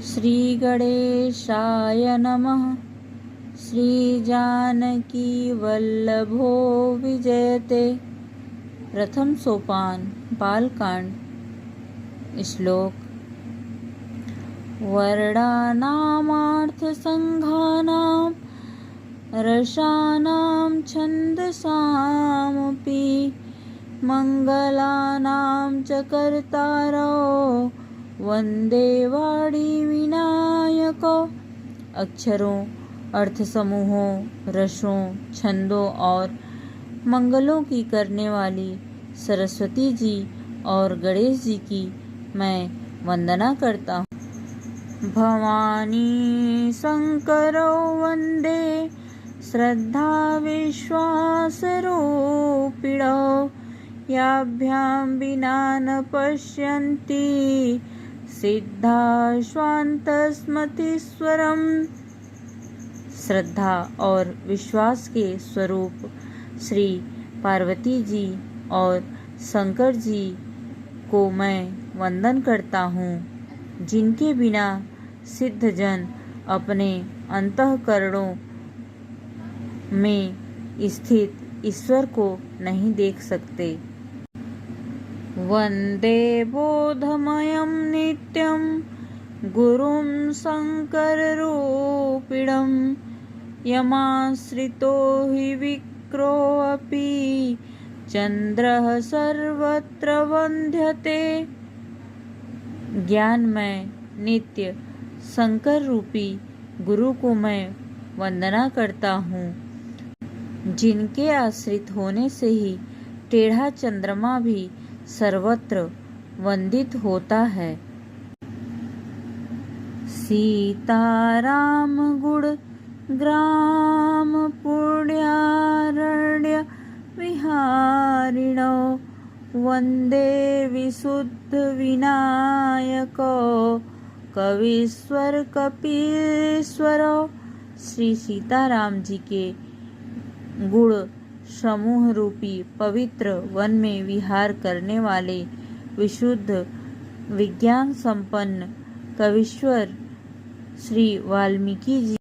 श्री गणेशाय नमः। श्री जानकी वल्लभो विजयते। प्रथम सोपान बालकांड। श्लोक। वर्णानामार्थसंघानां रसानां छन्दसामपि मंगलानां च कर्तारो वंदे वाणीविनायको। अक्षरों, अर्थ समूहों, रसों, छंदों और मंगलों की करने वाली सरस्वती जी और गणेश जी की मैं वंदना करता हूँ। भवानी शंकरो वंदे श्रद्धा विश्वास रूपिणो। याभ्यां विना न पश्यन्ति सिद्धा स्वान्तस्मृतिस्वरम्। श्रद्धा और विश्वास के स्वरूप श्री पार्वती जी और शंकर जी को मैं वंदन करता हूँ, जिनके बिना सिद्ध जन अपने अंतःकरणों में स्थित ईश्वर को नहीं देख सकते। वंदे बोधमयं नित्यं गुरुं शंकररूपिणं। यमाश्रितो हि विक्रोऽपि चंद्रः सर्वत्र वंद्यते। ज्ञानमय नित्य शंकर रूपी गुरु को मैं वंदना करता हूँ, जिनके आश्रित होने से ही टेढ़ा चंद्रमा भी सर्वत्र वंदित होता है। सीताराम गुण ग्राम पुण्यारण्य विहारिणो वंदे विशुद्ध विनायको कवीश्वर कपीश्वरो। श्री सीताराम जी के गुण समूह रूपी पवित्र वन में विहार करने वाले विशुद्ध विज्ञान संपन्न कवीश्वर श्री वाल्मीकि जी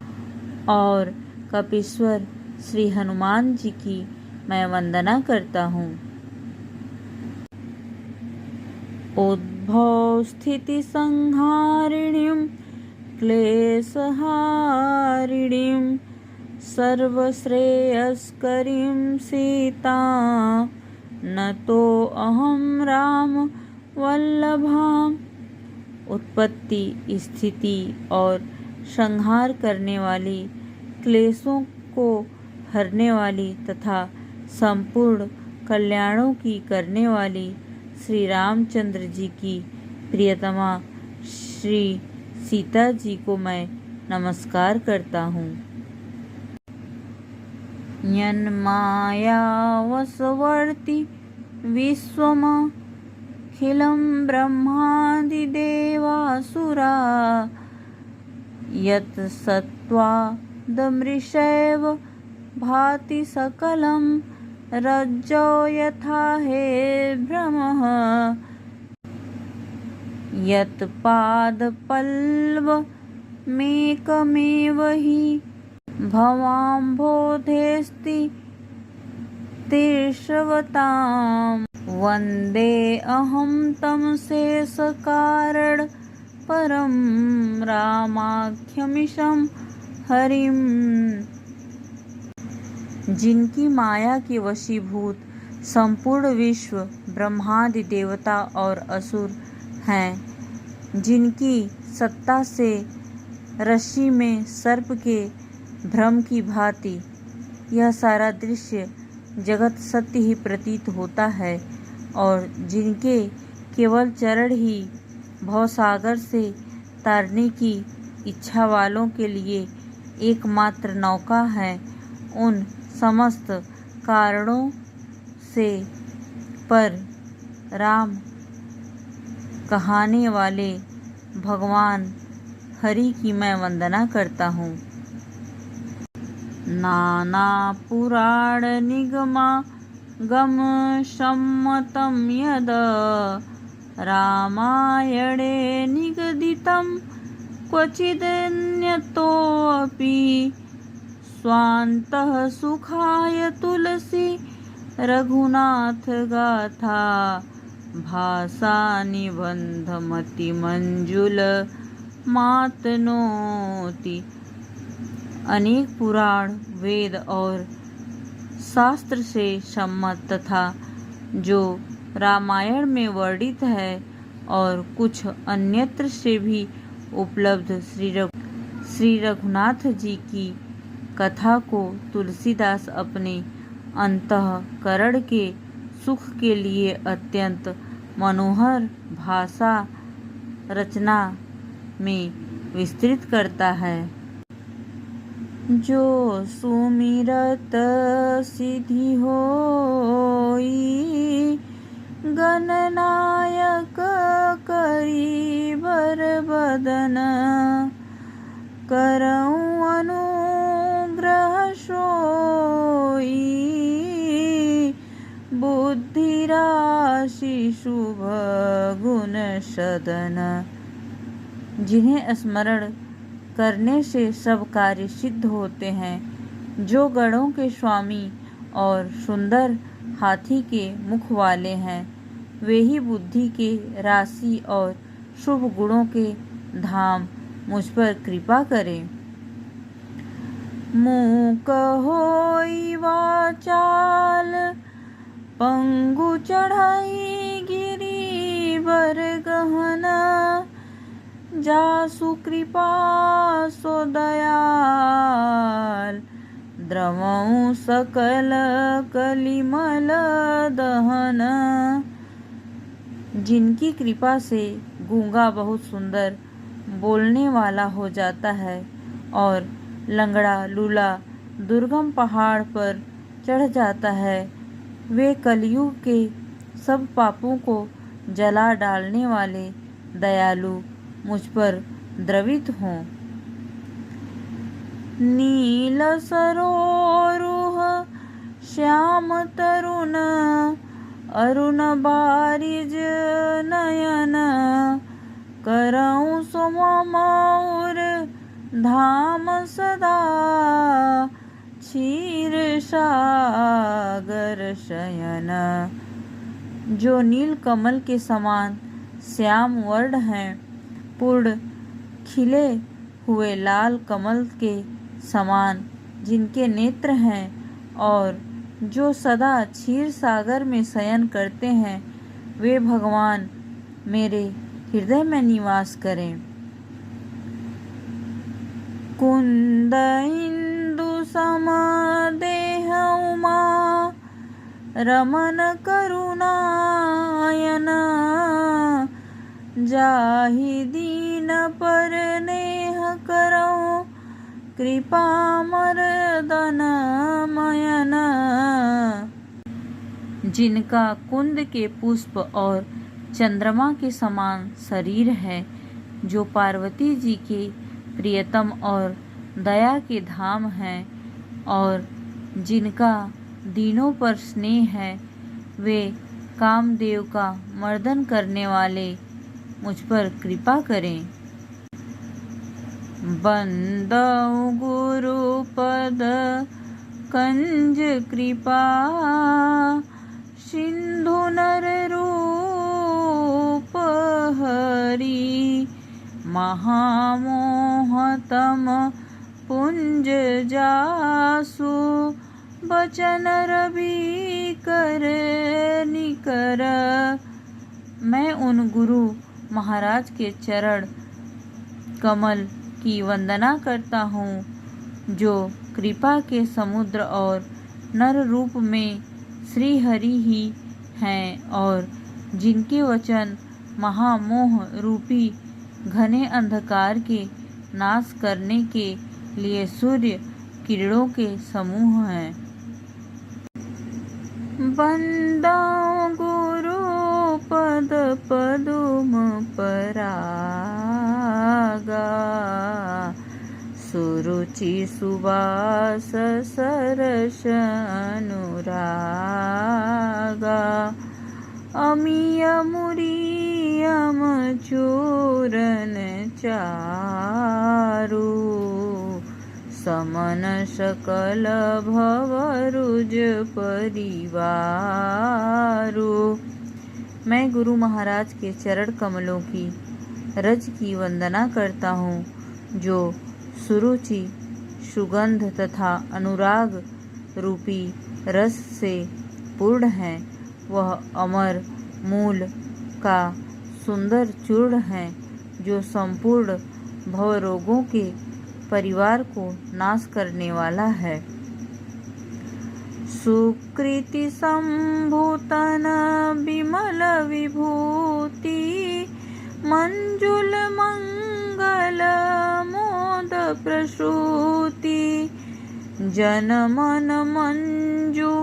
और कपीश्वर श्री हनुमान जी की मैं वंदना करता हूँ। उद्भव स्थिति संहारिणीं क्लेशहारिणीं सर्वश्रेयस्करीं सीता नतो अहं राम वल्लभाम्। उत्पत्ति, स्थिति और संहार करने वाली, क्लेशों को हरने वाली तथा संपूर्ण कल्याणों की करने वाली श्री रामचंद्र जी की प्रियतमा श्री सीता जी को मैं नमस्कार करता हूँ। यन्मायावशवर्ती विश्वमखिलं ब्रह्मादिदेवासुरा यत् सत्त्वादमृषैव भाति सकलं रज्जो यथा हे भ्रमः। यत् पादपल्लवमेकमेव हि भवाम्भोधेऽस्ति तीर्षवताम्। वन्दे अहं तं शेषकारण परं रामाख्यमीशं हरिम्। जिनकी माया के वशीभूत संपूर्ण विश्व ब्रह्मादि देवता और असुर हैं, जिनकी सत्ता से रस्सी में सर्प के भ्रम की भांति यह सारा दृश्य जगत सत्य ही प्रतीत होता है, और जिनके केवल चरण ही भवसागर से तारने की इच्छा वालों के लिए एकमात्र नौका है, उन समस्त कारणों से पर राम कहाने वाले भगवान हरि की मैं वंदना करता हूँ। नाना पुराण निगमा गम सम्मतं यद रामायणे निगदितं क्वचिदन्यतोऽपि स्वान्तः सुखाय तुलसी रघुनाथ गाथा भाषा निबंधमति मंजुल मातनोति। अनेक पुराण, वेद और शास्त्र से सम्मत तथा जो रामायण में वर्णित है और कुछ अन्यत्र से भी उपलब्ध श्री रघुनाथ जी की कथा को तुलसीदास अपने अंतःकरण के सुख के लिए अत्यंत मनोहर भाषा रचना में विस्तृत करता है। जो सुमिरत सिद्धि होई गणनायक करी बर बदन करऊं अनुग्रह सोई बुद्धि राशि शुभ गुण सदन। जिन्हें स्मरण करने से सब कार्य सिद्ध होते हैं, जो गणों के स्वामी और सुंदर हाथी के मुख वाले हैं, वे ही बुद्धि के राशि और शुभ गुणों के धाम मुझ पर कृपा करें। मूक होई वाचाल पंगु चढ़ाई गिरी बर गहना जासु कृपा सो दयाल द्रवऊं सकल कलिमल दहन। जिनकी कृपा से गूंगा बहुत सुंदर बोलने वाला हो जाता है और लंगड़ा लूला दुर्गम पहाड़ पर चढ़ जाता है, वे कलयुग के सब पापों को जला डालने वाले दयालु मुझ पर द्रवित हों। नील सरोरुह श्याम तरुण अरुण बारिज नयन करऊं सोमौर धाम सदा क्षीर सागर शयन। जो नील कमल के समान श्याम वर्ण हैं, पूर्ण खिले हुए लाल कमल के समान जिनके नेत्र हैं और जो सदा क्षीर सागर में शयन करते हैं, वे भगवान मेरे हृदय में निवास करें। कुंद इंदु सम देह उमा रमन करुणायन जाहि दीन पर नेह करऊं कृपा मर्दन मयन। जिनका कुंद के पुष्प और चंद्रमा के समान शरीर है, जो पार्वती जी के प्रियतम और दया के धाम हैं और जिनका दीनों पर स्नेह है, वे कामदेव का मर्दन करने वाले मुझ पर कृपा करें। बंदऊ गुरु पद कंज कृपा सिंधु नर रूप हरि महामोहतम पुंज जासु बचन रवि कर निकर। मैं उन गुरु महाराज के चरण कमल की वंदना करता हूँ, जो कृपा के समुद्र और नर रूप में श्री हरि ही हैं और जिनके वचन महामोह रूपी घने अंधकार के नाश करने के लिए सूर्य किरणों के समूह हैं। बंदाऊं गुरु पद पदुम परागा सुरुचि सुवास सरस अनुरागा अमीय मुरीय यम चूरन चारु, समन सकल भवरुज परिवारु। मैं गुरु महाराज के चरण कमलों की रज की वंदना करता हूँ, जो सुरुचि, सुगंध तथा अनुराग रूपी रस से पूर्ण है। वह अमर मूल का सुंदर चूर्ण है, जो संपूर्ण भवरोगों के परिवार को नाश करने वाला है। सुकृति संभूतन विमल विभूति, मंजुल मंगल मोद प्रसूति, जन मन मंजू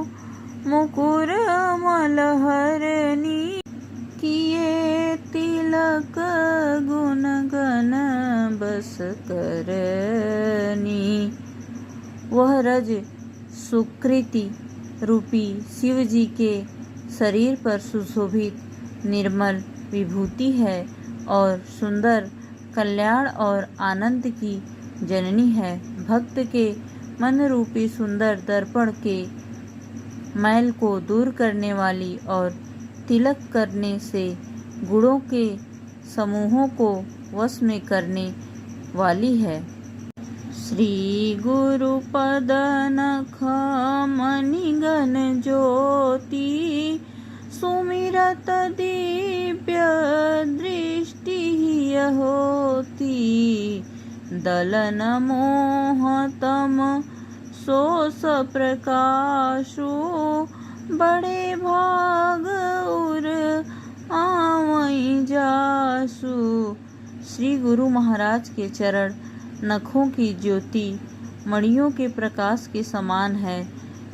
मुकुर मलहरणी, किए तिलक गुण गण बस करनी। वह रज सुकृति रूपी शिव जी के शरीर पर सुशोभित निर्मल विभूति है और सुंदर कल्याण और आनंद की जननी है। भक्त के मन रूपी सुंदर दर्पण के मैल को दूर करने वाली और तिलक करने से गुणों के समूहों को वश में करने वाली है। श्री गुरु पद नख मणिगण ज्योति, सुमिरत दिव्य दृष्टि होती, दलन मोहतम सोस प्रकाशु, बड़े भाग उर आवई जासु। श्री गुरु महाराज के चरण नखों की ज्योति मणियों के प्रकाश के समान है,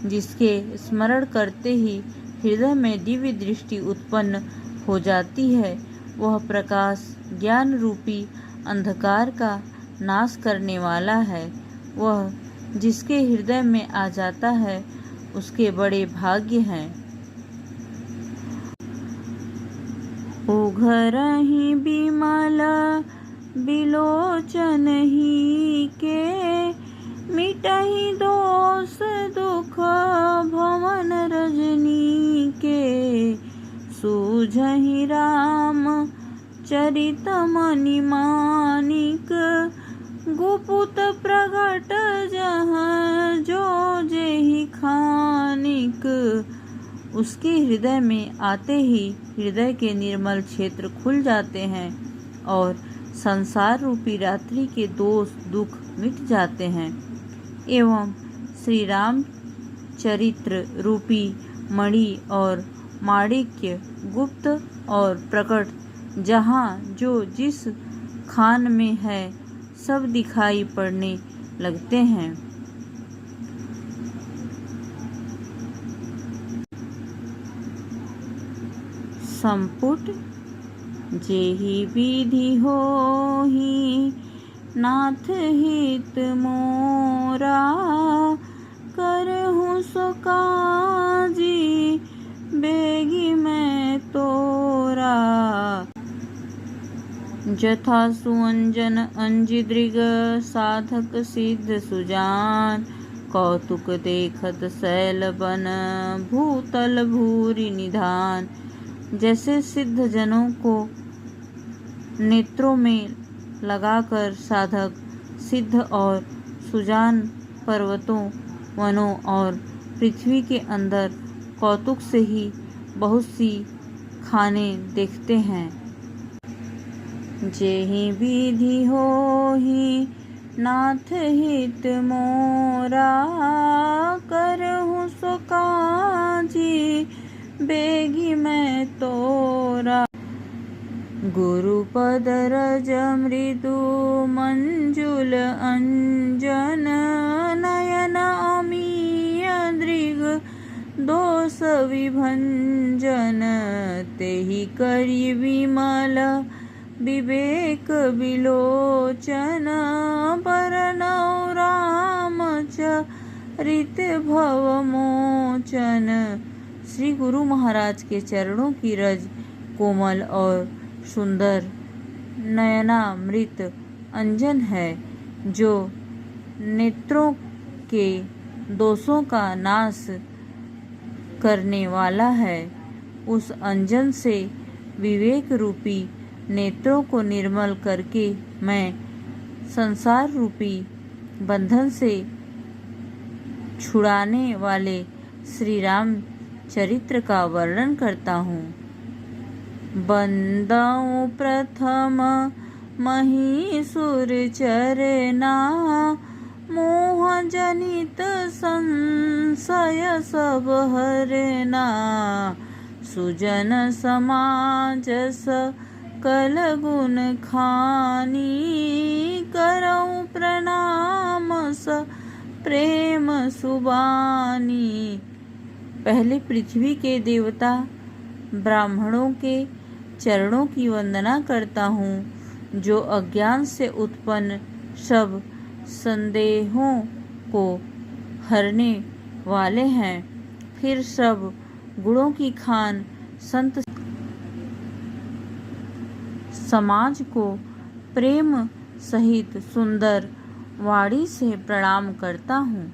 जिसके स्मरण करते ही हृदय में दिव्य दृष्टि उत्पन्न हो जाती है। वह प्रकाश ज्ञान रूपी अंधकार का नाश करने वाला है। वह जिसके हृदय में आ जाता है, उसके बड़े भाग्य हैं। उघरहि बिमल बिलोचन ही के, मिटहि दोष दुख भवन रजनी के, सूझहि राम चरित मणि मानिक, गुपुत प्रगट जहाँ जो जेहि खानिक। उसके हृदय में आते ही हृदय के निर्मल क्षेत्र खुल जाते हैं और संसार रूपी रात्रि के दोष दुख मिट जाते हैं। एवं श्री राम चरित्र रूपी मणि और माणिक्य गुप्त और प्रकट जहाँ जो जिस खान में है, सब दिखाई पड़ने लगते हैं। संपुट जेहि विधि होहि, नाथ हित मोरा, करहूँ सो काजी बेगी मैं तोरा। जथा सुअंजन अंजि दृग, साधक सिद्ध सुजान, कौतुक देखत शैल बन, भूतल भूरि निधान। जैसे सिद्ध जनों को नेत्रों में लगाकर साधक सिद्ध और सुजान पर्वतों, वनों और पृथ्वी के अंदर कौतुक से ही बहुत सी खाने देखते हैं। जेहि विधि होहि, नाथ हित मोरा, करहूँ सो काजी बेगी मैं तोरा। गुरुपद रज मृदु मंजुल अंजन, नयन अमीय दृग दोष विभंजन। तेहि करि विमल विवेक विलोचन, बरनौ रामचरित भव मोचन। श्री गुरु महाराज के चरणों की रज कोमल और सुंदर नयनामृत अंजन है, जो नेत्रों के दोषों का नाश करने वाला है। उस अंजन से विवेक रूपी नेत्रों को निर्मल करके मैं संसार रूपी बंधन से छुड़ाने वाले श्री राम चरित्र का वर्णन करता हूँ। बंदौ प्रथम महिषुर चरना, मोह जनित संशय सब हरना। सुजन समाज सकल गुण खानी, करौ प्रणाम स प्रेम सुबानी। पहले पृथ्वी के देवता ब्राह्मणों के चरणों की वंदना करता हूँ, जो अज्ञान से उत्पन्न सब संदेहों को हरने वाले हैं। फिर सब गुणों की खान संत समाज को प्रेम सहित सुंदर वाणी से प्रणाम करता हूँ।